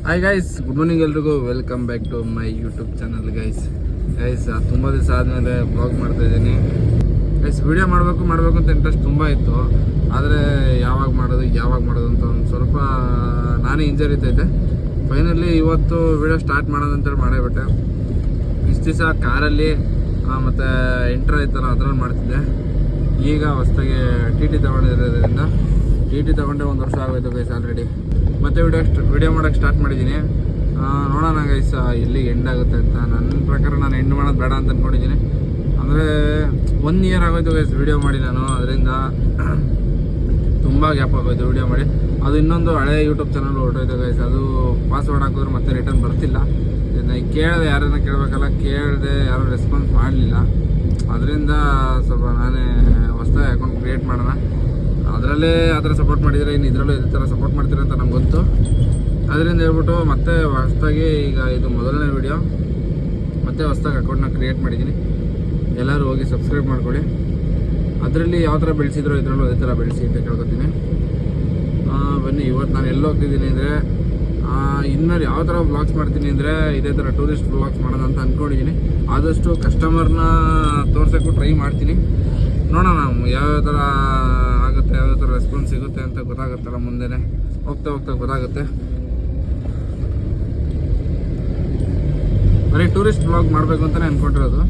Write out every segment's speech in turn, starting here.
Hi guys, good morning ಎಲ್ರಿಗೂ. Welcome back to my YouTube channel guys. ತುಂಬ ದಿವಸ ಆದಮೇಲೆ ಬ್ಲಾಗ್ ಮಾಡ್ತಾಯಿದ್ದೀನಿ ಗೈಸ್. ವಿಡಿಯೋ ಮಾಡಬೇಕು ಅಂತ ಇಂಟ್ರೆಸ್ಟ್ ತುಂಬ ಇತ್ತು. ಆದರೆ ಯಾವಾಗ ಮಾಡೋದು ಅಂತ ಒಂದು ಸ್ವಲ್ಪ ನಾನೇ ಹಿಂಜರಿತೈತೆ. ಫೈನಲಿ ಇವತ್ತು ವಿಡಿಯೋ ಸ್ಟಾರ್ಟ್ ಮಾಡೋದಂತೇಳಿ ಮಾಡೇಬಿಟ್ಟೆ. ಇಷ್ಟು ದಿವಸ ಕಾರಲ್ಲಿ ಮತ್ತು ಇಂಟ್ರೋ ಇತ್ತಲ್ಲ ಅದ್ರಲ್ಲಿ ಮಾಡ್ತಿದ್ದೆ. ಈಗ ಹೊಸದಾಗಿ ಟಿ ಟಿ ತೊಗೊಂಡಿರೋದ್ರಿಂದ ತೊಗೊಂಡೆ 1 ವರ್ಷ ಆಗೋಯ್ತು ಗೈಸ್ ಆಲ್ರೆಡಿ. ಮತ್ತೆ ವಿಡಿಯೋ ಮಾಡೋಕ್ಕೆ ಸ್ಟಾರ್ಟ್ ಮಾಡಿದ್ದೀನಿ. ನೋಡೋಣ ಗೈಸ್ ಎಲ್ಲಿಗೆ ಎಂಡ್ ಆಗುತ್ತೆ ಅಂತ. ನನ್ನ ಪ್ರಕಾರ ನಾನು ಎಂಡ್ ಮಾಡೋದು ಬೇಡ ಅಂತ ಅಂದ್ಕೊಂಡಿದ್ದೀನಿ. ಅಂದರೆ 1 ಇಯರ್ ಆಗೋಯ್ತು ಗೈಸ್ ವಿಡಿಯೋ ಮಾಡಿ ನಾನು. ಅದರಿಂದ ತುಂಬ ಗ್ಯಾಪ್ ಆಗೋಯ್ತು ವಿಡಿಯೋ ಮಾಡಿ. ಅದು ಇನ್ನೊಂದು ಹಳೆ ಯೂಟ್ಯೂಬ್ ಚಾನಲ್ ಹೊರಟೋಯ್ತು ಗೈಸ್. ಅದು ಪಾಸ್ವರ್ಡ್ ಹಾಕಿದ್ರು ಮತ್ತೆ ರಿಟರ್ನ್ ಬರ್ತಿಲ್ಲ. ಕೇಳಿದೆ, ಯಾರನ್ನ ಕೇಳಬೇಕಲ್ಲ, ಕೇಳಿದೆ, ಯಾರೂ ರೆಸ್ಪಾನ್ಸ್ ಮಾಡಲಿಲ್ಲ. ಅದರಿಂದ ಸ್ವಲ್ಪ ನಾನೇ ಹೊಸದಾಗಿ ಅಕೌಂಟ್ ಕ್ರಿಯೇಟ್ ಮಾಡೋಣ. ಅದರಲ್ಲೇ ಆ ಥರ ಸಪೋರ್ಟ್ ಮಾಡಿದರೆ ಇನ್ನು ಇದರಲ್ಲೂ ಇದೇ ಥರ ಸಪೋರ್ಟ್ ಮಾಡ್ತೀರ ಅಂತ ನಂಗೆ ಗೊತ್ತು. ಅದರಿಂದ ಹೇಳ್ಬಿಟ್ಟು ಮತ್ತೆ ಹೊಸದಾಗಿ ಈಗ ಇದು ಮೊದಲನೇ ವಿಡಿಯೋ, ಮತ್ತೆ ಹೊಸದಾಗಿ ಅಕೌಂಟ್ನ ಕ್ರಿಯೇಟ್ ಮಾಡಿದ್ದೀನಿ. ಎಲ್ಲರೂ ಹೋಗಿ ಸಬ್ಸ್ಕ್ರೈಬ್ ಮಾಡ್ಕೊಳ್ಳಿ. ಅದರಲ್ಲಿ ಯಾವ ಥರ ಬೆಳೆಸಿದ್ರು ಇದರಲ್ಲೂ ಅದೇ ಥರ ಬೆಳೆಸಿ ಅಂತ ಕೇಳ್ಕೊತೀನಿ. ಬನ್ನಿ, ಇವತ್ತು ನಾನು ಎಲ್ಲಿ ಹೋಗ್ತಿದ್ದೀನಿ ಅಂದರೆ, ಇನ್ಮೇಲೆ ಯಾವ ಥರ ವ್ಲಾಗ್ಸ್ ಮಾಡ್ತೀನಿ ಅಂದರೆ ಇದೇ ಥರ ಟೂರಿಸ್ಟ್ ವ್ಲಾಗ್ಸ್ ಮಾಡೋಣ ಅಂತ ಅಂದ್ಕೊಂಡಿದ್ದೀನಿ. ಆದಷ್ಟು ಕಸ್ಟಮರ್ನ ತೋರ್ಸೋಕ್ಕೂ ಟ್ರೈ ಮಾಡ್ತೀನಿ. ನೋಡೋಣ ಯಾವ್ಯಾವ ಥರ ಆಗುತ್ತೆ, ಯಾವ್ಯಾವ ಥರ ರೆಸ್ಪಾನ್ಸ್ ಸಿಗುತ್ತೆ ಅಂತ ಗೊತ್ತಾಗುತ್ತಲ್ಲ. ಮುಂದೆನೇ ಹೋಗ್ತಾ ಗೊತ್ತಾಗುತ್ತೆ. ಬರೀ ಟೂರಿಸ್ಟ್ ಬ್ಲಾಗ್ ಮಾಡಬೇಕು ಅಂತಲೇ ಅಂದ್ಕೊಂಡಿರೋದು.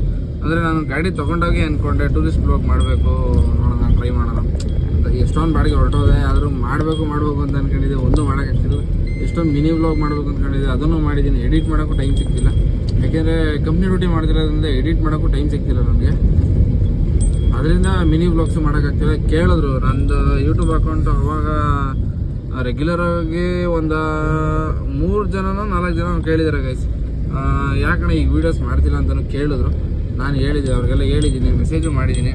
ಅಂದರೆ ನಾನು ಗಾಡಿ ತೊಗೊಂಡೋಗಿ ಅಂದ್ಕೊಂಡೆ ಟೂರಿಸ್ಟ್ ಬ್ಲಾಗ್ ಮಾಡಬೇಕು, ನೋಡೋಣ ಟ್ರೈ ಮಾಡೋಣ ಅಂತ. ಎಷ್ಟೊಂದು ಬಾಡಿಗೆ ಹೊರಟೋದೆ, ಆದರೂ ಮಾಡಬೇಕು ಅಂತ ಅಂದ್ಕೊಂಡಿದ್ದೆ, ಒಂದು ಮಾಡೋಕ್ಕಾಗ್ತಿಲ್ಲ. ಎಷ್ಟೊಂದು ಮಿನಿ ವ್ಲಾಗ್ ಮಾಡಬೇಕು ಅಂದ್ಕೊಂಡಿದ್ದೆ, ಅದನ್ನು ಮಾಡಿದ್ದೀನಿ. ಎಡಿಟ್ ಮಾಡೋಕ್ಕೂ ಟೈಮ್ ಸಿಗ್ತಿಲ್ಲ. ಯಾಕೆಂದರೆ ಕಂಪ್ನಿ ಡ್ಯೂಟಿ ಮಾಡ್ತಿರೋದ್ರಿಂದ ಎಡಿಟ್ ಮಾಡೋಕ್ಕೂ ಟೈಮ್ ಸಿಗ್ತಿಲ್ಲ ನನಗೆ. ಅದರಿಂದ ಮಿನಿ ವ್ಲಾಗ್ಸು ಮಾಡೋಕ್ಕಾಗ್ತಿಲ್ಲ. ಕೇಳಿದ್ರು ನಂದು ಯೂಟ್ಯೂಬ್ ಅಕೌಂಟು ಅವಾಗ ರೆಗ್ಯುಲರಾಗಿ ಒಂದು 3 ಜನನೋ 4 ಜನ ಕೇಳಿದ್ದಾರೆ ಗೈಸ್, ಯಾಕಂದರೆ ಈಗ ವೀಡಿಯೋಸ್ ಮಾಡ್ತಿಲ್ಲ ಅಂತಲೂ ಕೇಳಿದ್ರು. ನಾನು ಹೇಳಿದ್ದೆ, ಅವ್ರಿಗೆಲ್ಲ ಹೇಳಿದ್ದೀನಿ, ಮೆಸೇಜು ಮಾಡಿದ್ದೀನಿ.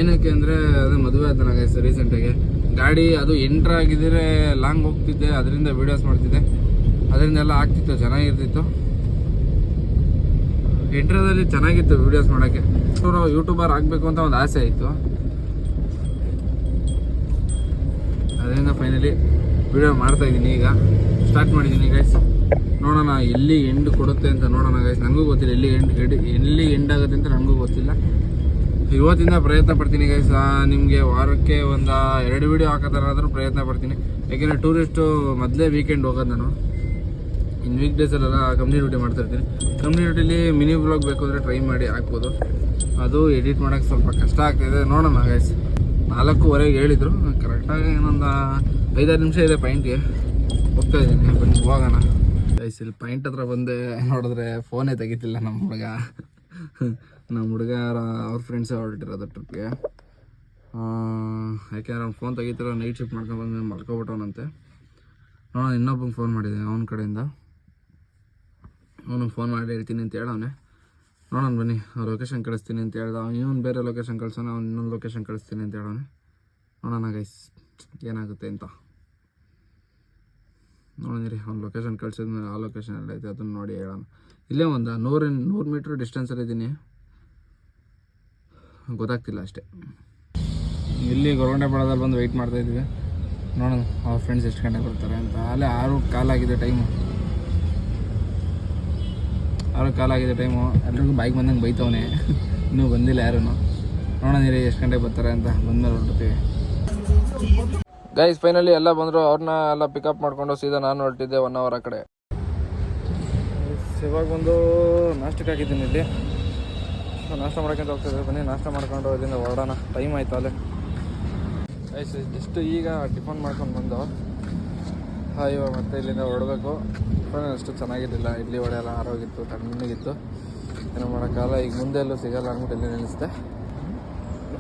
ಏನಕ್ಕೆ ಅಂದರೆ ಅದೇ ಮದುವೆ ಆಯ್ತಲ್ಲ ಗೈಸ್ ರೀಸೆಂಟಾಗಿ. ಗಾಡಿ ಅದು ಎಂಟ್ರ್ ಆಗಿದ್ದರೆ ಲಾಂಗ್ ಹೋಗ್ತಿದ್ದೆ, ಅದರಿಂದ ವೀಡಿಯೋಸ್ ಮಾಡ್ತಿದ್ದೆ. ಅದರಿಂದೆಲ್ಲ ಆಗ್ತಿತ್ತು, ಚೆನ್ನಾಗಿರ್ತಿತ್ತು. ಇಂಟ್ರೋದಲ್ಲಿ ಚೆನ್ನಾಗಿತ್ತು ವೀಡಿಯೋಸ್ ಮಾಡೋಕ್ಕೆ. ಯೂಟ್ಯೂಬರ್ ಆಗಬೇಕು ಅಂತ ಒಂದು ಆಸೆ ಆಯಿತು. ಅದರಿಂದ ಫೈನಲಿ ವಿಡಿಯೋ ಮಾಡ್ತಾಯಿದ್ದೀನಿ. ಈಗ ಸ್ಟಾರ್ಟ್ ಮಾಡಿದ್ದೀನಿ ಗೈಸ್. ನೋಡೋಣ ಎಲ್ಲಿ ಎಂಡ್ ಕೊಡುತ್ತೆ ಅಂತ ನೋಡೋಣ ಗೈಸ್. ನನಗೂ ಗೊತ್ತಿಲ್ಲ ಎಲ್ಲಿ ಎಂಡ್ ಆಗುತ್ತೆ ಅಂತ ನನಗೂ ಗೊತ್ತಿಲ್ಲ. ಇವತ್ತಿಂದ ಪ್ರಯತ್ನ ಪಡ್ತೀನಿ ಗೈಸ್. ನಿಮಗೆ ವಾರಕ್ಕೆ ಒಂದು 2 ವೀಡಿಯೋ ಹಾಕೋ ಥರ ಆದರೂ ಪ್ರಯತ್ನ ಪಡ್ತೀನಿ. ಯಾಕೆಂದರೆ ಟೂರಿಸ್ಟು ಮೊದಲೇ ವೀಕೆಂಡ್ ಹೋಗೋದು ನಾನು. ಇನ್ನು ವೀಕ್ ಡೇಸಲ್ಲೆಲ್ಲ ಕಂಪ್ನಿ ಡ್ಯೂಟಿ ಮಾಡ್ತಾಯಿರ್ತೀನಿ. ಕಂಪ್ನಿ ಡ್ಯೂಟಿಲಿ ಮಿನಿ ವ್ಲಾಗ್ ಬೇಕು ಅಂದರೆ ಟ್ರೈ ಮಾಡಿ ಹಾಕ್ಬೋದು. ಅದು ಎಡಿಟ್ ಮಾಡೋಕ್ಕೆ ಸ್ವಲ್ಪ ಕಷ್ಟ ಆಗ್ತಾಯಿದೆ. ನೋಡೋಣ ಗೈಸ್. 4:15 ಹೇಳಿದರು. ಕರೆಕ್ಟಾಗಿ ಇನ್ನೊಂದು 5-6 ನಿಮಿಷ ಇದೆ ಪಾಯಿಂಟ್ಗೆ. ಹೋಗ್ತಾಯಿದ್ದೀನಿ, ಬನ್ನಿ ಹೋಗೋಣ ಗೈಸ್. ಇಲ್ಲಿ ಪಾಯಿಂಟ್ ಹತ್ರ ಬಂದೆ, ನೋಡಿದ್ರೆ ಫೋನೇ ತೆಗಿತಿಲ್ಲ ನಮ್ಮ ಹುಡುಗ ಅವ್ರ ಫ್ರೆಂಡ್ಸೇ ಹೊರಟಿರೋದು ಟ್ರಿಪ್ಗೆ. ಯಾಕೆಂದ್ರೆ ಅವ್ನು ಫೋನ್ ತೆಗಿತಿರೋ, ನೈಟ್ ಶಿಫ್ಟ್ ಮಾಡ್ಕೊಂಡು ಮಲ್ಕೊಬಿಟ್ಟವನಂತೆ. ನೋಡೋಣ, ಇನ್ನೊಬ್ಬಂಗೆ ಫೋನ್ ಮಾಡಿದೆ ಅವನ ಕಡೆಯಿಂದ. ಅವನಿಗೆ ಫೋನ್ ಮಾಡಿ ಹೇಳ್ತೀನಿ ಅಂತ ಹೇಳವನೆ. ನೋಡೋಣ ಬನ್ನಿ, ಲೊಕೇಶನ್ ಕಳಿಸ್ತೀನಿ ಅಂತ ಹೇಳ್ದ. ಇವನು ಬೇರೆ ಲೊಕೇಶನ್ ಕಳ್ಸೋಣ, ಅವ್ನು ಇನ್ನೊಂದು ಲೊಕೇಶನ್ ಕಳಿಸ್ತೀನಿ ಅಂತ ಹೇಳೋನೆ. ನೋಡೋಣ ಗೈಸ್ ಏನಾಗುತ್ತೆ ಅಂತ. ನೋಡಿರಿ, ಅವ್ನು ಲೊಕೇಶನ್ ಕಳ್ಸಿದ್ಮೇಲೆ ಆ ಲೊಕೇಶನ್ ಎಲ್ಲ ಐತೆ ಅದನ್ನು ನೋಡಿ ಹೇಳೋಣ. ಇಲ್ಲೇ ಒಂದು 100 ಮೀಟ್ರ್ ಡಿಸ್ಟೆನ್ಸಲ್ಲಿದ್ದೀನಿ, ಗೊತ್ತಾಗ್ತಿಲ್ಲ ಅಷ್ಟೇ. ಇಲ್ಲಿ ಗೊರಗೊಂಡಪಾಳ್ಯದಲ್ಲಿ ಬಂದು ವೆಯ್ಟ್ ಮಾಡ್ತಾಯಿದ್ವಿ. ನೋಡೋಣ ಅವ್ರ ಫ್ರೆಂಡ್ಸ್ ಎಷ್ಟು ಗಂಟೆಗೆ ಬರ್ತಾರೆ ಅಂತ. ಅಲ್ಲೇ 6:15 ಆಗಿದೆ ಟೈಮು. 6:15 ಆಗಿದೆ ಟೈಮು. ಎಲ್ರಿಗೂ ಬೈಕ್ ಬಂದಂಗೆ ಬೈತವನೆ. ಇನ್ನೂ ಬಂದಿಲ್ಲ ಯಾರೂ. ನೋಡೋಣ ಎಷ್ಟು ಗಂಟೆಗೆ ಬರ್ತಾರೆ ಅಂತ. ಬಂದಮೇಲೆ ಹೊರಡ್ತೀವಿ ಗೈಸ್. ಫೈನಲಿ ಎಲ್ಲ ಬಂದರು. ಅವ್ರನ್ನ ಎಲ್ಲ ಪಿಕಪ್ ಮಾಡಿಕೊಂಡು ಸೀದಾ ನಾನು ಹೊರಟಿದ್ದೆ 1 ಅವರ್ ಆ ಕಡೆ. ಇವಾಗ ಬಂದು ನಾಷ್ಟಕ್ಕೆ ಹಾಕಿದ್ದೀನಿ ಇಲ್ಲಿ. ನಾಷ್ಟ ಮಾಡೋಕ್ಕಂತ ಹೋಗ್ತಿದ್ದೆ. ಬನ್ನಿ ನಾಷ್ಟ ಮಾಡ್ಕೊಂಡು ಇಲ್ಲಿಂದ ಹೊರಡೋಣ. ಟೈಮ್ ಆಯಿತು ಅಲ್ಲೇ ಗೈಸ್. ಜಸ್ಟ್ ಈಗ ಟಿಫನ್ ಮಾಡ್ಕೊಂಡು ಬಂದು ಇವಾಗ ಮತ್ತೆ ಇಲ್ಲಿಂದ ಹೊರಡಬೇಕು. ಟಿಫನ್ ಅಷ್ಟು ಚೆನ್ನಾಗಿರಲಿಲ್ಲ. ಇಡ್ಲಿ ವಡೆ ಎಲ್ಲ ಆರೋಗಿತ್ತು, ತಣ್ಣಗಿತ್ತು. ಏನೋ ಮಾಡೋಕ್ಕಾಗಲ್ಲ. ಈಗ ಮುಂದೆ ಎಲ್ಲೂ ಸಿಗೋಲ್ಲ ಅಂದ್ಬಿಟ್ಟು ಎಲ್ಲಿ ನಿಲ್ಲಿಸಿದೆ.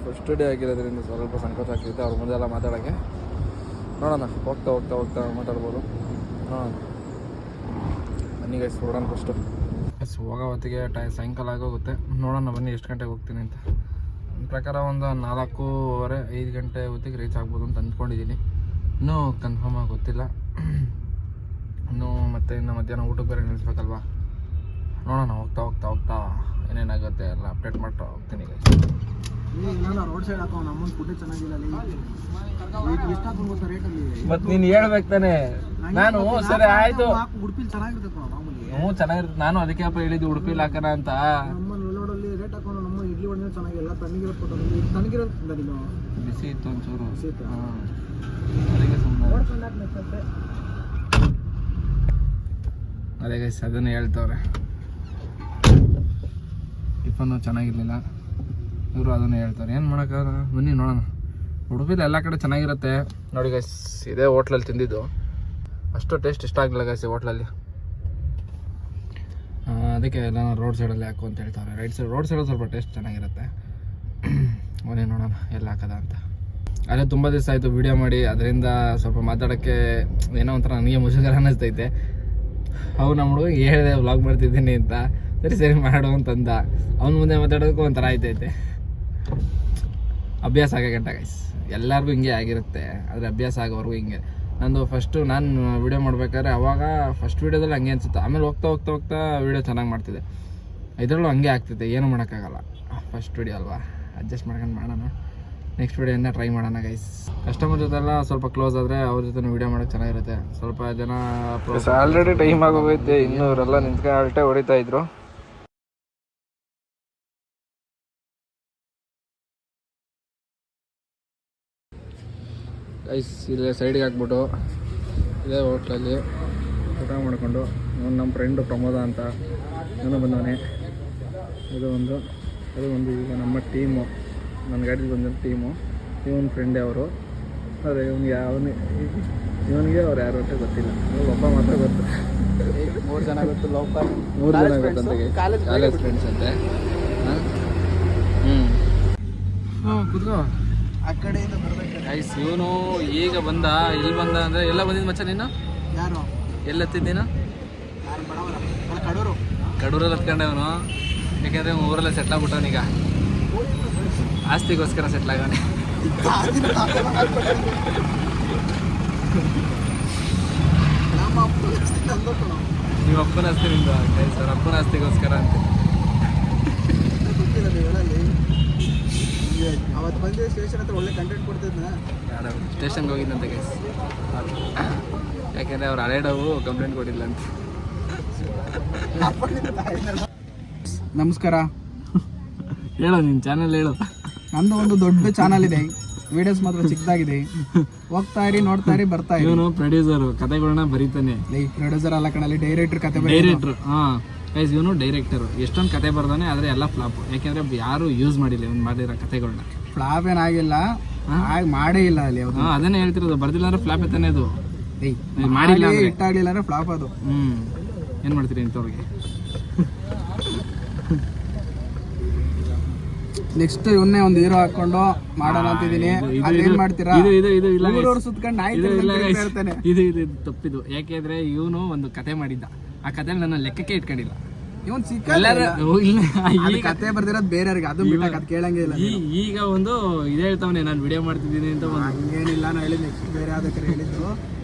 ಫಸ್ಟ್ ಡೇ ಆಗಿರೋದ್ರಿಂದ ಸ್ವಲ್ಪ ಸಂಕೋಚ ಆಗ್ತಿತ್ತು ಅವ್ರ ಮುಂದೆ ಎಲ್ಲ ಮಾತಾಡೋಕ್ಕೆ. ನೋಡೋಣ, ಹೋಗ್ತಾ ಮಾತಾಡ್ಬೋದು. ನೋಡೋಣ ಬನ್ನಿ ಗೈಸ್, ಹೊರಡೋಣ ಫಸ್ಟು. ಹೋಗೋ ಹೊತ್ತಿಗೆ ಸಾಯಂಕಾಲ ಆಗೋಗುತ್ತೆ. ನೋಡೋಣ ಬನ್ನಿ ಎಷ್ಟು ಗಂಟೆಗೆ ಹೋಗ್ತೀನಿ ಅಂತ. ನನ್ನ ಪ್ರಕಾರ ಒಂದು 4:15-5 ಗಂಟೆ ಹೊತ್ತಿಗೆ ರೀಚ್ ಆಗ್ಬೋದು ಅಂತ ಅಂದ್ಕೊಂಡಿದ್ದೀನಿ. ಇನ್ನೂ ಕನ್ಫರ್ಮ್ ಆಗಿ ಗೊತ್ತಿಲ್ಲ. ಇನ್ನು ಮಧ್ಯಾಹ್ನ ಊಟಕ್ಕೆ ಬೇರೆ ನಿಲ್ಲಿಸ್ಬೇಕಲ್ವಾ. ನೋಡೋಣ ಹೋಗ್ತಾ ಏನೇನಾಗುತ್ತೆ ಎಲ್ಲ ಅಪ್ಡೇಟ್ ಮಾಡ್ತಾ ಹೋಗ್ತೀನಿ ಗೈಸ್. ರೋಡ್ ಸೈಡ್ ಹಾಕೋ ನಮ್ಮನ್ನು ಫುಡ್ ಚೆನ್ನಾಗಿಲ್ಲ. ಎಷ್ಟು ಹಾಕೊಂಡು ಗೊತ್ತಾ ರೇಟಲ್ಲಿ? ಮತ್ತೆ ನೀನು ಹೇಳ್ಬೇಕು ತಾನೆ. ನಾ ನಾನು ಸರಿ ಆಯ್ತು ಉಡುಪಿಲಿ ಚೆನ್ನಾಗಿರ್ತದೆ ಮಾಮೂಲಿ. ಚೆನ್ನಾಗಿರುತ್ತೆ. ನಾನು ಅದಕ್ಕೆ ಅಪ್ಪ ಹೇಳಿದ್ದು ಉಡುಪಿಲಿ ಹಾಕೋಣ ಅಂತ. ನಮ್ಮ ನೋಡಲ್ಲಿ ರೇಟ್ ಹಾಕೊಂಡು ನಮ್ಮ ಇಡ್ಲಿ ವಡೆ ಚೆನ್ನಾಗಿಲ್ಲ, ತಣ್ಣಗಿರುತ್ತೆ. ತಣ್ಣಗಿರುತ್ತೆ ನೀನು ಬಿಸಿ ಇತ್ತು ಒಂಚೂರು, ಬಿಸಿ ಇತ್ತು. ಅದಕ್ಕೆ ಸುಮ್ಮನೆ ಅದೇ ಗೈಸ್ ಅದನ್ನು ಹೇಳ್ತವ್ರೆ. ಟಿಫನ್ನು ಚೆನ್ನಾಗಿರ್ಲಿಲ್ಲ, ಇವರು ಅದನ್ನು ಹೇಳ್ತಾರೆ. ಏನು ಮಾಡೋಕ್ಕಾಗಲ್ಲ, ಬನ್ನಿ ನೋಡೋಣ. ಉಡುಪಿಲಿ ಎಲ್ಲ ಕಡೆ ಚೆನ್ನಾಗಿರುತ್ತೆ ನೋಡಿ ಗೈಸ್. ಇದೇ ಹೋಟ್ಲಲ್ಲಿ ತಿಂದಿದ್ದು, ಅಷ್ಟು ಟೇಸ್ಟ್ ಇಷ್ಟ ಆಗಲಿಲ್ಲ ಗೈಸ್ ಈ ಹೋಟ್ಲಲ್ಲಿ. ಅದಕ್ಕೆ ಎಲ್ಲ ರೋಡ್ ಸೈಡಲ್ಲಿ ಹಾಕು ಅಂತ ಹೇಳ್ತಾರೆ. ರೋಡ್ ಸೈಡಲ್ಲಿ ಸ್ವಲ್ಪ ಟೇಸ್ಟ್ ಚೆನ್ನಾಗಿರುತ್ತೆ. ಬನ್ನಿ ನೋಡೋಣ ಎಲ್ಲ ಹಾಕೋದ ಅಂತ. ಅದೇ ತುಂಬ ದಿವಸ ಆಯಿತು ವೀಡಿಯೋ ಮಾಡಿ, ಅದರಿಂದ ಸ್ವಲ್ಪ ಮಾತಾಡೋಕ್ಕೆ ಏನೋ ಒಂಥರ ನನಗೆ ಮುಜುಗರ ಅನ್ನಿಸ್ತೈತೆ. ಅವ್ನು ನಮ್ಮ ಹುಡುಗ ಹೇಳಿದೆ ವ್ಲಾಗ್ ಮಾಡ್ತಿದ್ದೀನಿ ಅಂತ. ಸರಿ ಮಾಡು ಅಂತಂದ. ಅವ್ನ ಮುಂದೆ ಮಾತಾಡೋದಕ್ಕೂ ಒಂಥರ ಆಯ್ತೈತೆ. ಅಭ್ಯಾಸ ಆಗೋ ಗಂಟ ಗೈಸ್, ಎಲ್ಲರಿಗೂ ಹಿಂಗೆ ಆಗಿರುತ್ತೆ. ಆದರೆ ಅಭ್ಯಾಸ ಆಗೋವರೆಗೂ ಹಿಂಗೆ. ನಂದು ಫಸ್ಟು ನಾನು ವೀಡಿಯೋ ಮಾಡ್ಬೇಕಾದ್ರೆ ಅವಾಗ ಫಸ್ಟ್ ವೀಡಿಯೋದಲ್ಲಿ ಹಂಗೆ ಅನಿಸುತ್ತೆ. ಆಮೇಲೆ ಹೋಗ್ತಾ ಹೋಗ್ತಾ ಹೋಗ್ತಾ ವೀಡಿಯೋ ಚೆನ್ನಾಗಿ ಮಾಡ್ತಿದ್ದೆ. ಇದರಲ್ಲೂ ಹಂಗೆ ಆಗ್ತಿದೆ, ಏನು ಮಾಡೋಕ್ಕಾಗಲ್ಲ. ಫಸ್ಟ್ ವೀಡಿಯೋ ಅಲ್ವಾ, ಅಡ್ಜಸ್ಟ್ ಮಾಡ್ಕೊಂಡು ಮಾಡೋಣ. ನೆಕ್ಸ್ಟ್ ವೀಡಿಯೋನ ಟ್ರೈ ಮಾಡೋಣ ಗೈಸ್. ಕಸ್ಟಮರ್ ಜೊತೆಲ್ಲ ಸ್ವಲ್ಪ ಕ್ಲೋಸ್ ಆದರೆ ಅವ್ರ ಜೊತೆ ವೀಡಿಯೋ ಮಾಡೋಕ್ಕೆ ಚೆನ್ನಾಗಿರುತ್ತೆ. ಸ್ವಲ್ಪ ಜನ ಆಲ್ರೆಡಿ ಟೈಮ್ ಆಗೋಗೈತೆ, ಇನ್ನೂ ಇವರೆಲ್ಲ ನಿಂತ್ಕೊಂಡು ಅಲ್ಟೆ ಹೊಡಿತಾ ಇದ್ರು. ಗೈಸ್ ಇಲ್ಲೇ ಸೈಡ್ಗೆ ಹಾಕ್ಬಿಟ್ಟು ಇದೇ ಹೋಟ್ಲಲ್ಲಿ ಊಟ ಮಾಡಿಕೊಂಡು ನಮ್ಮ ಫ್ರೆಂಡು ಪ್ರಮೋದ ಅಂತ ಇವನು ಬಂದವನೇ. ಅದು ಒಂದು ಈಗ ನಮ್ಮ ಟೀಮು, ನನ್ನ ಗಾಡಿಗೆ ಬಂದ ಟೀಮು. ಇವನ ಫ್ರೆಂಡೇ ಅವರು. ಆದರೆ ಇವನಿಗೆ ಅವ್ರು ಯಾರು ಅಂತ ಗೊತ್ತಿಲ್ಲ. ಒಬ್ಬ ಮಾತ್ರ ಗೊತ್ತು. 3 ಜನ ಗೊತ್ತು, 3 ಜನ ಗೊತ್ತಂತೆ, ಕಾಲೇಜ್ ಫ್ರೆಂಡ್ಸ್ ಅಂತೆ. ಕೂತ್ಕೋ. ಆ ಕಡೆಯಿಂದ ಬರ್ಬೇಕು ಗೈಸ್ ಇವನು ಈಗ ಬಂದ. ಇಲ್ಲಿ ಬಂದ ಅಂದರೆ ಎಲ್ಲ ಬಂದಿದ್ದು ಮಚ್ಚ. ನೀನು ಯಾರು ಎಲ್ಲಿ ಹತ್ತಿದ್ದು ನೀನು? ಯಾರು ಬಡವರ ಕಡೂರು. ಕಡೂರಲ್ಲಿ ಹತ್ಕೊಂಡೆ ಅವನು. ಯಾಕೆಂದರೆ ಊರಲ್ಲೇ ಸೆಟ್ಲ್ ಆಗ್ಬಿಟ್ಟವನೀಗ. ಆಸ್ತಿಗೋಸ್ಕರ ಸೆಟ್ಲ್ ಆಗವನೆ. ನೀವು ಅಪ್ಪನ ಆಸ್ತಿ ನಿಮ್ದು ಗೈಸ್, ಅವ್ರ ಅಪ್ಪನ ಆಸ್ತಿಗೋಸ್ಕರ ಅಂತ. ಅವತ್ತು ಬಂದು ಸ್ಟೇಷನ್ ಹತ್ರ ಒಳ್ಳೆ ಕಂಟೆಂಟ್ ಕೊಡ್ತಿದ್ನ. ಸ್ಟೇಷನ್ಗೆ ಹೋಗಿದ್ದಂತೆ ಗೈಸ್. ಯಾಕೆಂದರೆ ಅವ್ರು ಹಳೆಡವು ಕಂಪ್ಲೇಂಟ್ ಕೊಟ್ಟಿಲ್ಲ ಅಂತ. ನಮಸ್ಕಾರ. ಹೇಳೋ ನಿನ್ನ ಚಾನಲ್ ಹೇಳು. ನಂದು ಒಂದು ದೊಡ್ಡ ಚಾನಲ್ ಇದೆ, ವಿಡಿಯೋಸ್ ಮಾತ್ರ ಚಿಕ್ಕದಾಗಿದೆ. ಹೋಗ್ತಾ ಇರಿ, ನೋಡ್ತಾ ಇರಿ, ಬರ್ತಾ ಇರಿ. ಇವನು ಪ್ರೊಡ್ಯೂಸರ್, ಕತೆಗಳನ್ನ ಬರೀತಾನೆ. ಪ್ರೊಡ್ಯೂಸರ್ ಅಲ್ಲ ಕಣಲ್ಲಿ, ಡೈರೆಕ್ಟರ್. ಡೈರೆಕ್ಟರ್. ಹಾಂ ಗೈಸ್ ಇವನು ಡೈರೆಕ್ಟರ್. ಎಷ್ಟೊಂದು ಕತೆ ಬರ್ದಾನೆ, ಆದರೆ ಎಲ್ಲ ಫ್ಲಾಪ್. ಯಾಕೆಂದರೆ ಯಾರು ಯೂಸ್ ಮಾಡಿಲ್ಲ ಇವ್ನು ಮಾಡಿರೋ ಕತೆಗಳನ್ನ. ಫ್ಲಾಪ್ ಏನಾಗಿಲ್ಲ, ಮಾಡೇ ಇಲ್ಲ ಅಲ್ಲಿ. ಅದನ್ನೇ ಹೇಳ್ತಿರೋದು, ಬರ್ದಿಲ್ಲ ಅಂದ್ರೆ ಫ್ಲಾಪ್ ತಾನೆ ಅದು. ಮಾಡಿಲ್ಲ ಇಟ್ಟಾಗಲಿಲ್ಲ ಅಂದ್ರೆ ಫ್ಲಾಪ್ ಅದು. ಏನು ಮಾಡ್ತೀರಿ ಇಂಥವ್ರಿಗೆ? ನೆಕ್ಸ್ಟ್ ಇವನ್ನೇ ಒಂದು ಹೀರೋ ಹಾಕೊಂಡು ಮಾಡೋಣ ಅಂತಿದ್ದೀನಿ. ಅದೇನ್ ಮಾಡ್ತೀರಾ? ಸುತ್ಕೊಂಡು ಇದು ತಪ್ಪಿದು. ಯಾಕೆಂದ್ರೆ ಇವನು ಒಂದು ಕತೆ ಮಾಡಿದ್ದ, ಆ ಕತೆ ನನ್ನ ಲೆಕ್ಕಕ್ಕೆ ಇಟ್ಕೊಂಡಿಲ್ಲ. ಇವನ್ ಕತೆ ಬರ್ದಿರೋದು ಬೇರೆಯವ್ರಿಗೆ, ಅದು ಬಿಟ್ಟಾಕ ಕೇಳಂಗೇ ಇಲ್ಲ. ಈಗ ಒಂದು ಇದೇ ಹೇಳ್ತಾವನೆ, ನಾನು ವಿಡಿಯೋ ಮಾಡ್ತಿದ್ದೀನಿ ಅಂತ. ಹಂಗೇನಿಲ್ಲ, ನಾನು ಹೇಳಿದ್ ನೆಕ್ಸ್ಟ್ ಬೇರೆ ಯಾವ್ದಕ್ಕೆ ಹೇಳಿದ್ರು.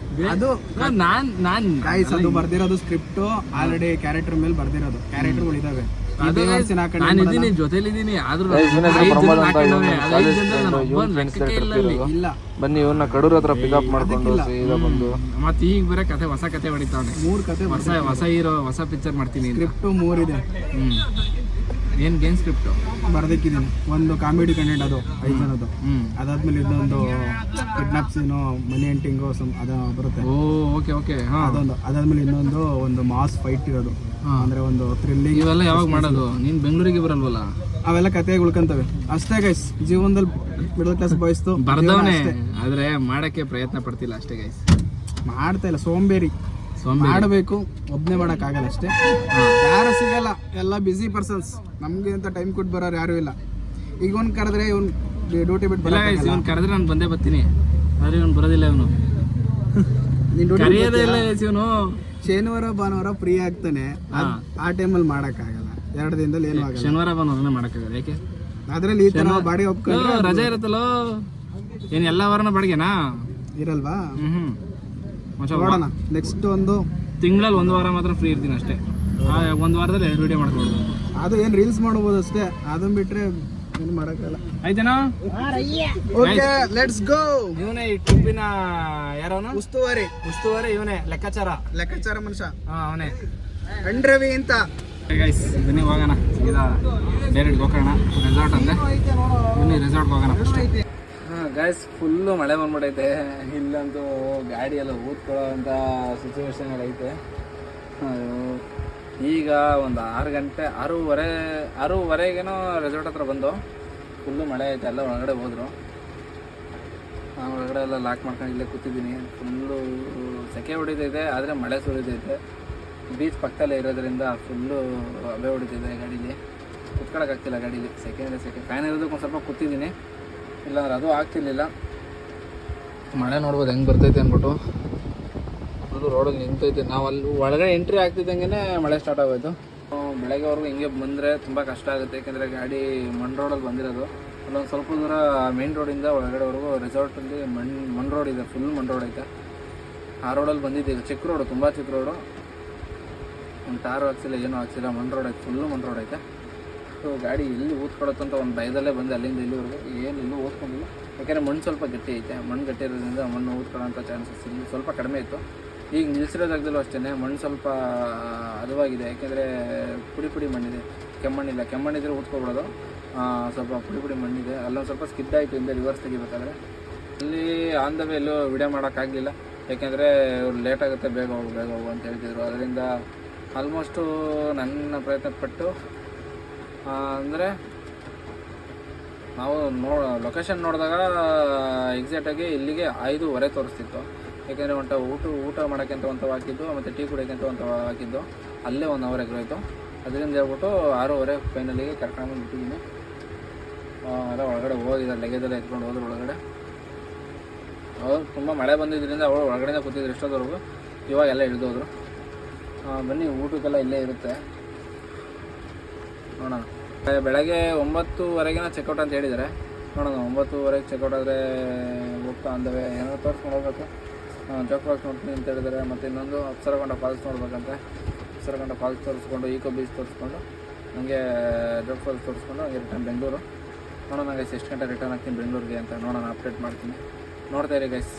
ಅದು ನಾನು ಅದು ಬರ್ದಿರೋದು ಸ್ಕ್ರಿಪ್ಟ್ ಆಲ್ರೆಡಿ ಕ್ಯಾರೆಕ್ಟರ್ ಮೇಲೆ ಬರ್ದಿರೋದು. ಕ್ಯಾರೆಕ್ಟರ್ಗಳು ಇದಾವೆ, ನಾನು ಜೊತೆಲಿದ್ದೀನಿ. ಆದ್ರೂ ಬನ್ನಿ ಇವನ್ನ ಕಡೂರ್ ಹತ್ರ ಪಿಕಪ್ ಮಾಡ್ಕೊಂಡು ಮತ್ತೆ ಈಗ ಬರೋ ಕತೆ, ಹೊಸ ಕತೆ ಹೊಡಿತಾವನೆ. 3 ಕತೆ, ಹೊಸ ಹೀರೋ, ಹೊಸ ಪಿಕ್ಚರ್ ಮಾಡ್ತೀನಿ. ಸ್ಕ್ರಿಪ್ಟ್ 3 ಇದೆ. ಏನ್ ಸ್ಕ್ರಿಪ್ಟ್ ಬರ್ದಿಕ್ಕಿದ್ದೀನಿ. ಒಂದು ಕಾಮಿಡಿ ಕಂಟೆಂಟ್, ಅದು 5 ಜನದ್ದು. ಅದಾದ್ಮೇಲೆ ಇನ್ನೊಂದು ಕಿಡ್ನಾಪ್ ಸೀನು, ಮನಿ ಎಂಟಿಂಗು ಅದ ಬರುತ್ತೆ. ಓಕೆ. ಅದೊಂದು. ಅದಾದ್ಮೇಲೆ ಇನ್ನೊಂದು ಒಂದು ಮಾಸ್ ಫೈಟ್ ಇರೋದು, ಅಂದ್ರೆ ಒಂದು ಥ್ರಿಲ್ಲಿಂಗ್. ಇವೆಲ್ಲ ಯಾವಾಗ ಮಾಡೋದು? ನೀನ್ ಬೆಂಗಳೂರಿಗೆ ಬರಲ್ವಲ್ಲ? ಅವೆಲ್ಲ ಕತೆ ಉಳ್ಕೊಂತವೆ ಅಷ್ಟೇ ಗೈಸ್. ಜೀವನದಲ್ಲಿ ಮಿಡಲ್ ಕ್ಲಾಸ್ ಬಾಯ್ಸ್ತು ಬರ್ದವನೇ, ಆದ್ರೆ ಮಾಡಕ್ಕೆ ಪ್ರಯತ್ನ ಪಡ್ತಿಲ್ಲ ಅಷ್ಟೇ ಗೈಸ್. ಮಾಡ್ತಾ ಇಲ್ಲ, ಸೋಂಬೇರಿ. ಮಾಡಬೇಕು, ಒಬ್ನೇ ಮಾಡಕ್ ಆಗಲ್ಲ ಅಷ್ಟೇ. ಯಾರು ಸಿಗಲ್ಲ, ಎಲ್ಲ ಬಿಸಿ ಪರ್ಸನ್ಸ್. ನಮ್ಗೆ ಅಂತ ಟೈಮ್ ಕೊಟ್ಟು ಬರೋರು ಯಾರು ಇಲ್ಲ. ಈಗ ಅವ್ನು ಕರೆದ್ರೆ ಇವ್ನು ಡ್ಯೂಟಿ ಬಿಟ್ಟು ಬರಲ್ಲ. ಇವ್ನು ಕರೆದ್ರೆ ನಾನು ಬಂದೇ ಬರ್ತೀನಿ, ಆದ್ರೆ ಇವ್ನು ಬರೋದಿಲ್ಲ. ಇವನು ಕರೆಯೋದೇ ಇಲ್ಲ ಇವನು. ಶನಿವಾರ ಭಾನುವಾರ ಫ್ರೀ ಆಗ್ತಾನೆ, ಆ ಟೈಮಲ್ಲಿ ಮಾಡಕ್ ಆಗಲ್ಲ. 2 ದಿನದಲ್ಲಿ ಏನು ಆಗಲ್ಲ. ಶನಿವಾರ ಭಾನುವಾರ ಮಾಡಕ್ಕಾಗಲ್ಲ. ಯಾಕೆ? ಅದ್ರಲ್ಲಿ ಈ ತರ ಬಾಡಿಗೆ ಒಪ್ಕೊಂಡ್ರೆ ರಜೆ ಇರುತ್ತಲ್ಲೋ. ಏನ್ ಎಲ್ಲ ವಾರನ ಬಾಡಿಗೆನಾ ಇರಲ್ವಾ? ನೋಡೋಣ. ನೆಕ್ಸ್ಟ್ ಒಂದು ತಿಂಗಳಲ್ಲಿ 1 ವಾರ ಮಾತ್ರ ಫ್ರೀ ಇರ್ತೀನಿ ಅಷ್ಟೇ. 1 ವಾರದಲ್ಲಿ 2 ವಿಡಿಯೋ ಮಾಡ್ಬೋದು. ಅದು ಏನು ರೀಲ್ಸ್ ಮಾಡ್ಬೋದು ಅಷ್ಟೇ. ಅದನ್ನ ಬಿಟ್ರೆ ಏನು ಮಾಡೋಕ್ಕಲ್ಲ. ಆಯ್ತೇನೋ ಓಕೆ ಲೆಟ್ಸ್ ಗೋ. ಇವನೇ ಈ ಟ್ರಿಪ್ಪಿನ ಯಾರವನು ಉಸ್ತುವಾರಿ ಇವನೇ ಲೆಕ್ಕಾಚಾರ ಮನುಷ್ಯ ಅವನೇ ಅಂಡ್ರವಿ ಅಂತ. ಗೈಸ್ ಬನ್ನಿ ಹೋಗೋಣ ಸೀದಾ ಡೈರೆಕ್ಟ್ ಹೋಗೋಣ ರೆಸಾರ್ಟ್ ಅಂದೆ. ಬನ್ನಿ ರೆಸಾರ್ಟ್ಗೆ ಹೋಗೋಣ ಫಸ್ಟ್. ಹಾಂ ಗೈಸ್ ಫುಲ್ಲು ಮಳೆ ಬಂದ್ಬಿಟ್ಟೈತೆ. ಇಲ್ಲಂತೂ ಗಾಡಿ ಎಲ್ಲ ಊದ್ಕೊಳ್ಳೋ ಅಂಥ ಸಿಚುವೇಶನ್ ಎಲ್ಲ ಐತೆ. ಈಗ ಒಂದು 6 ಗಂಟೆ 6:30ಗೇನೋ ರೆಸಾರ್ಟ್ ಹತ್ರ ಬಂದು ಫುಲ್ಲು ಮಳೆ ಐತೆ. ಎಲ್ಲ ಒಳಗಡೆ ಹೋದರು. ಒಳಗಡೆ ಎಲ್ಲ ಲಾಕ್ ಮಾಡ್ಕೊಂಡು ಇಲ್ಲೇ ಕೂತಿದ್ದೀನಿ. ಫುಲ್ಲು ಸೆಕೆ ಹೊಡಿತೈತೆ, ಆದರೆ ಮಳೆ ಸುರಿತೈತೆ. ಬೀಚ್ ಪಕ್ಕದಲ್ಲೇ ಇರೋದ್ರಿಂದ ಫುಲ್ಲು ಹಬೆ ಹೊಡಿತಿದೆ ಗಾಡೀಲಿ. ಕುತ್ಕೊಳ್ಳೋಕ್ಕಾಗ್ತಿಲ್ಲ ಗಾಡೀಲಿ, ಸೆಕೆ ಅಂದರೆ ಸೆಕೆ. ಫ್ಯಾನ್ ಇರೋದಕ್ಕೆ ಒಂದು ಸ್ವಲ್ಪ ಕೂತಿದ್ದೀನಿ, ಇಲ್ಲಾಂದ್ರೆ ಅದು ಆಗ್ತಿರ್ಲಿಲ್ಲ. ಮಳೆ ನೋಡ್ಬೋದು ಹೆಂಗೆ ಬರ್ತೈತೆ ಅಂದ್ಬಿಟ್ಟು. ಅದು ರೋಡಲ್ಲಿ ನಿಂತೈತೆ. ನಾವು ಅಲ್ಲಿ ಒಳಗಡೆ ಎಂಟ್ರಿ ಆಗ್ತಿದ್ದಂಗೆ ಮಳೆ ಸ್ಟಾರ್ಟ್ ಆಗೋಯ್ತು. ಬೆಳಗ್ಗೆವರೆಗೂ ಹಿಂಗೆ ಬಂದರೆ ತುಂಬ ಕಷ್ಟ ಆಗುತ್ತೆ, ಯಾಕೆಂದರೆ ಗಾಡಿ ಮಣ್ಣು ರೋಡಲ್ಲಿ ಬಂದಿರೋದು. ಅಲ್ಲೊಂದು ಸ್ವಲ್ಪ ದೂರ ಮೇನ್ ರೋಡಿಂದ ಒಳಗಡೆವರೆಗೂ ರೆಸಾರ್ಟಲ್ಲಿ ಮಣ್ಣು ರೋಡ್ ಇದೆ, ಫುಲ್ ಮಣ್ಣು ರೋಡ್ ಐತೆ. ಆ ರೋಡಲ್ಲಿ ಬಂದಿದ್ದೀವಿ. ಚಿಕ್ಕ ರೋಡು, ತುಂಬ ಚಿಕ್ಕ ರೋಡು. ಒಂದು ಟಾರು ಹಾಕ್ಸಿಲ್ಲ, ಏನೂ ಹಾಕ್ಸಿಲ್ಲ, ಮಣ್ಣು ರೋಡ್ ಐತೆ, ಫುಲ್ಲು ಮಣ್ಣು ರೋಡ್ ಐತೆ. ಸೊ ಗಾಡಿ ಎಲ್ಲಿ ಊದ್ಕೊಳತ್ತಂತ ಒಂದು ಭಯದಲ್ಲೇ ಬಂದೆ. ಅಲ್ಲಿಂದ ಇಲ್ಲಿವರೆಗೂ ಏನು ಎಲ್ಲೂ ಓದ್ಕೊಂಡಿಲ್ಲ, ಯಾಕೆಂದರೆ ಮಣ್ಣು ಸ್ವಲ್ಪ ಗಟ್ಟಿ ಐತೆ. ಮಣ್ಣು ಗಟ್ಟಿ ಇರೋದ್ರಿಂದ ಮಣ್ಣು ಊದ್ಕೊಳ್ಳೋಂಥ ಚಾನ್ಸಸ್ ಇಲ್ಲಿ ಸ್ವಲ್ಪ ಕಡಿಮೆ ಇತ್ತು. ಈಗ ನಿಲ್ಲಿಸಿರೋ ಜಾಗದಲ್ಲೂ ಅಷ್ಟೇ ಮಣ್ಣು ಸ್ವಲ್ಪ ಹದವಾಗಿದೆ, ಯಾಕೆಂದರೆ ಪುಡಿ ಮಣ್ಣಿದೆ, ಕೆಮ್ಮಣ್ಣಿಲ್ಲ. ಕೆಮ್ಮಣ್ಣಿದ್ರೆ ಊದ್ಕೊಬಿಡೋದು, ಸ್ವಲ್ಪ ಪುಡಿ ಮಣ್ಣಿದೆ. ಅಲ್ಲೊಂದು ಸ್ವಲ್ಪ ಸ್ಕಿಡ್ ಆಯಿತು ಹಿಂದೆ ರಿವರ್ಸ್ ತೆಗಿಬೇಕಾದ್ರೆ. ಅಲ್ಲಿ ಆನ್ ದ ವೇ ಎಲ್ಲೂ ವಿಡಿಯೋ ಮಾಡೋಕ್ಕಾಗಲಿಲ್ಲ, ಯಾಕೆಂದರೆ ಇವ್ರು ಲೇಟ್ ಆಗುತ್ತೆ, ಬೇಗ ಹೋಗು ಅಂತ ಹೇಳ್ತಿದ್ರು. ಅದರಿಂದ ಆಲ್ಮೋಸ್ಟು ನನ್ನ ಪ್ರಯತ್ನ ಪಟ್ಟು ಅಂದರೆ ನಾವು ಲೊಕೇಶನ್ ನೋಡಿದಾಗ ಎಕ್ಸಾಕ್ಟಾಗಿ ಇಲ್ಲಿಗೆ 5:30 ತೋರಿಸ್ತಿತ್ತು. ಯಾಕೆಂದರೆ ಊಟ ಮಾಡೋಕ್ಕೆ ಅಂತ ಒಂದು ಹಾಕಿದ್ದು, ಮತ್ತು ಟೀ ಕುಡಿಯೋಕ್ಕೆ ಅಂತ ಒಂದು ಹಾಕಿದ್ದು. ಅಲ್ಲೇ 1 ಅವರ್ ಎಗ್ರೋಯ್ತು. ಅದರಿಂದ ಹೇಳ್ಬಿಟ್ಟು 6:30 ಫೈನಲಿಗೆ ಕರ್ಕೊಂಡು ಬಿಟ್ಟಿದ್ದೀನಿ. ಎಲ್ಲ ಒಳಗಡೆ ಹೋಗಿದ್ದಾರೆ, ಲಗೇಜೆಲ್ಲ ಎತ್ಕೊಂಡು ಹೋದ್ರು ಒಳಗಡೆ. ಅವ್ರು ತುಂಬ ಮಳೆ ಬಂದಿದ್ದರಿಂದ ಅವಳು ಒಳಗಡೆ ಕೂತಿದ್ರು ಎಷ್ಟೋದ್ವರೆಗೂ. ಇವಾಗೆಲ್ಲ ಇಳಿದೋದ್ರು. ಬನ್ನಿ ಊಟಕ್ಕೆಲ್ಲ ಇಲ್ಲೇ ಇರುತ್ತೆ, ನೋಡೋಣ. ಬೆಳಗ್ಗೆ 9:30 ಚೆಕ್ಔಟ್ ಅಂತ ಹೇಳಿದ್ದಾರೆ. ನೋಡೋಣ 9:30 ಚೆಕ್ಔಟ್ ಆದರೆ ಹೋಗ್ತಾ ಅಂದವೆ ಏನೋ ತೋರಿಸ್ಕೊಂಡು ಹೋಗ್ಬೇಕು. ಜೋಗ್ ಫಾಲ್ಸ್ ನೋಡ್ತೀನಿ ಅಂತ ಹೇಳಿದ್ದಾರೆ. ಮತ್ತು ಇನ್ನೊಂದು ಅಪ್ಸರಗೊಂಡ ಫಾಲ್ಸ್ ನೋಡ್ಬೇಕಂತೆ. ಅಪ್ಸರಗೊಂಡ ಫಾಲ್ಸ್ ತೋರಿಸ್ಕೊಂಡು ಈಕೋ ಬೀಚ್ ತೋರಿಸ್ಕೊಂಡು ಹಂಗೆ ಜೋಗ್ ಫಾಲ್ಸ್ ತೋರಿಸ್ಕೊಂಡು ಹಂಗೆ ರಿಟರ್ನ್ ಬೆಂಗಳೂರು. ನೋಡೋಣ ಗೈಸ್ ಎಷ್ಟು ಗಂಟೆ ರಿಟರ್ನ್ ಆಗ್ತೀನಿ ಬೆಂಗಳೂರಿಗೆ ಅಂತ ನೋಡೋಣ, ಅಪ್ಡೇಟ್ ಮಾಡ್ತೀನಿ. ನೋಡ್ತಾ ಇರಿ ಗೈಸ್.